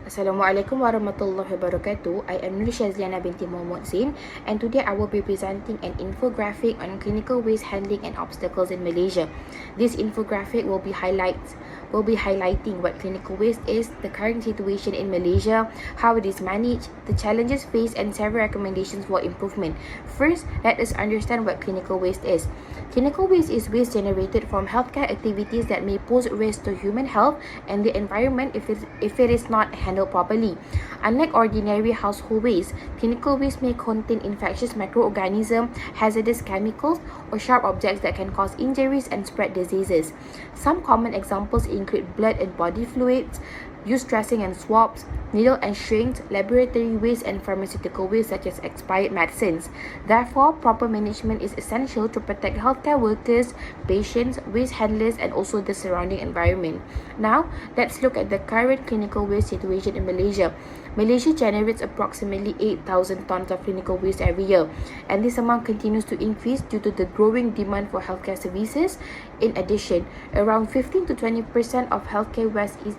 Assalamualaikum warahmatullahi wabarakatuh. I am Nur Shazliana binti Muhammad Zain, and today I will be presenting an infographic on clinical waste handling and obstacles in Malaysia. This infographic will be highlighting what clinical waste is, the current situation in Malaysia, how it is managed, the challenges faced, and several recommendations for improvement. First, let us understand what clinical waste is. Clinical waste is waste generated from healthcare activities that may pose risk to human health and the environment if it is not handled properly. Unlike ordinary household waste, clinical waste may contain infectious microorganisms, hazardous chemicals, or sharp objects that can cause injuries and spread diseases. Some common examples include blood and body fluids, used dressing and swabs, needle and syringe, laboratory waste, and pharmaceutical waste such as expired medicines. Therefore, proper management is essential to protect healthcare workers, patients, waste handlers, and also the surrounding environment. Now, let's look at the current clinical waste situation in Malaysia. Malaysia generates approximately 8,000 tons of clinical waste every year, and this amount continues to increase due to the growing demand for healthcare services. In addition, around 15 to 20% of healthcare waste is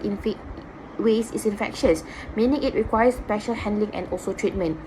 infectious, meaning it requires special handling and also treatment.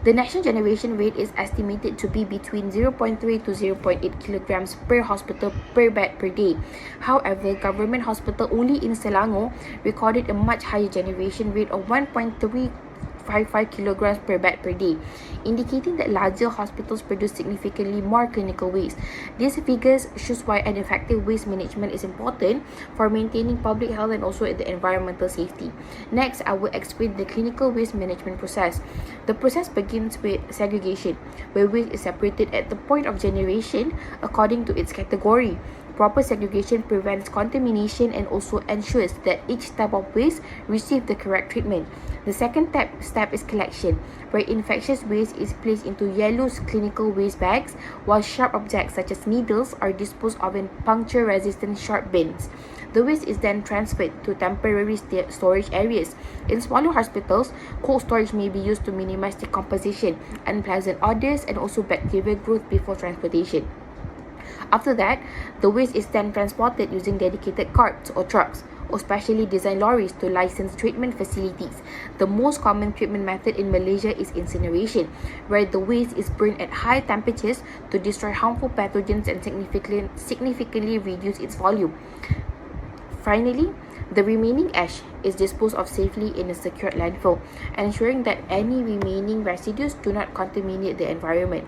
The national generation rate is estimated to be between 0.3 to 0.8 kilograms per hospital per bed per day. However, government hospital only in Selangor recorded a much higher generation rate of 1.355 kilograms per bed per day, indicating that larger hospitals produce significantly more clinical waste. These figures shows why an effective waste management is important for maintaining public health and also the environmental safety. Next, I will explain the clinical waste management process. The process begins with segregation, where waste is separated at the point of generation according to its category. Proper segregation prevents contamination and also ensures that each type of waste receives the correct treatment. The second step is collection, where infectious waste is placed into yellow clinical waste bags, while sharp objects such as needles are disposed of in puncture-resistant sharp bins. The waste is then transferred to temporary storage areas. In smaller hospitals, cold storage may be used to minimize decomposition, unpleasant odors, and also bacterial growth before transportation. After that, the waste is then transported using dedicated carts or trucks, or specially designed lorries to licensed treatment facilities. The most common treatment method in Malaysia is incineration, where the waste is burned at high temperatures to destroy harmful pathogens and significantly reduce its volume. Finally, the remaining ash is disposed of safely in a secured landfill, ensuring that any remaining residues do not contaminate the environment.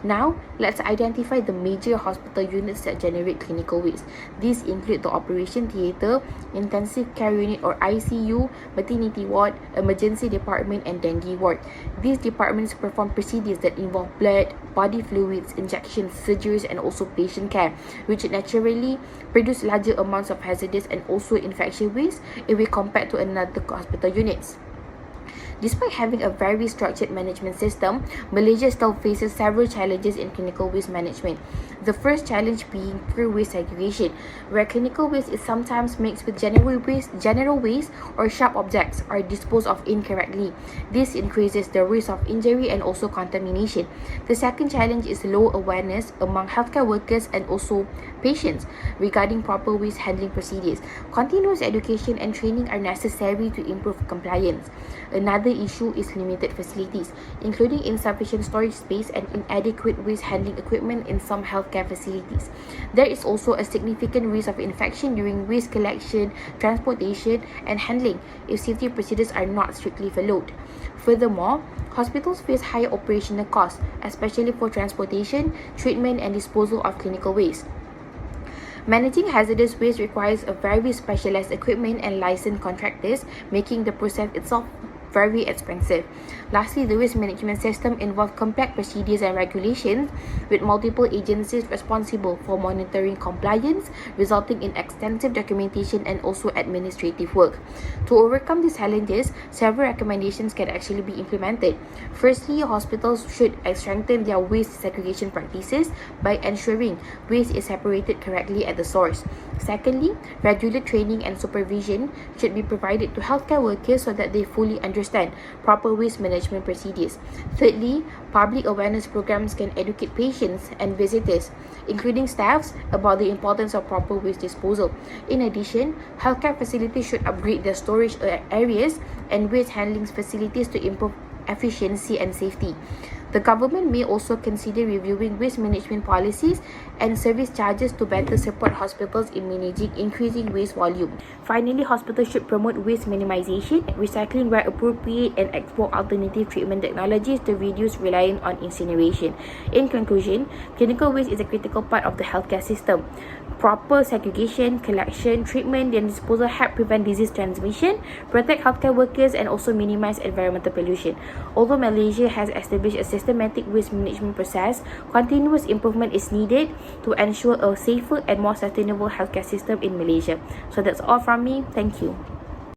Now, let's identify the major hospital units that generate clinical waste. These include the operation theatre, intensive care unit or ICU, maternity ward, emergency department, and dengue ward. These departments perform procedures that involve blood, body fluids, injections, surgeries, and also patient care, which naturally produce larger amounts of hazardous and also infectious waste if we compare to another hospital units. Despite having a very structured management system, Malaysia still faces several challenges in clinical waste management. The first challenge being poor waste segregation, where clinical waste is sometimes mixed with general waste or sharp objects are disposed of incorrectly. This increases the risk of injury and also contamination. The second challenge is low awareness among healthcare workers and also patients regarding proper waste handling procedures. Continuous education and training are necessary to improve compliance. Another issue is limited facilities, including insufficient storage space and inadequate waste handling equipment in some healthcare facilities. There is also a significant risk of infection during waste collection, transportation, and handling if safety procedures are not strictly followed. Furthermore, hospitals face higher operational costs, especially for transportation, treatment, and disposal of clinical waste. Managing hazardous waste requires a very specialized equipment and licensed contractors, making the process itself very expensive. Lastly, the waste management system involves complex procedures and regulations with multiple agencies responsible for monitoring compliance, resulting in extensive documentation and also administrative work. To overcome these challenges, several recommendations can actually be implemented. Firstly, hospitals should strengthen their waste segregation practices by ensuring waste is separated correctly at the source. Secondly, regular training and supervision should be provided to healthcare workers so that they fully understand proper waste management procedures. Thirdly, public awareness programs can educate patients and visitors, including staffs, about the importance of proper waste disposal. In addition, healthcare facilities should upgrade their storage areas and waste handling facilities to improve efficiency and safety. The government may also consider reviewing waste management policies and service charges to better support hospitals in managing increasing waste volume. Finally, hospitals should promote waste minimization, recycling where appropriate, and explore alternative treatment technologies to reduce reliance on incineration. In conclusion, clinical waste is a critical part of the healthcare system. Proper segregation, collection, treatment, and disposal help prevent disease transmission, protect healthcare workers, and also minimize environmental pollution. Although Malaysia has established a systematic waste management process, continuous improvement is needed to ensure a safer and more sustainable healthcare system in Malaysia. So that's all from me. Thank you.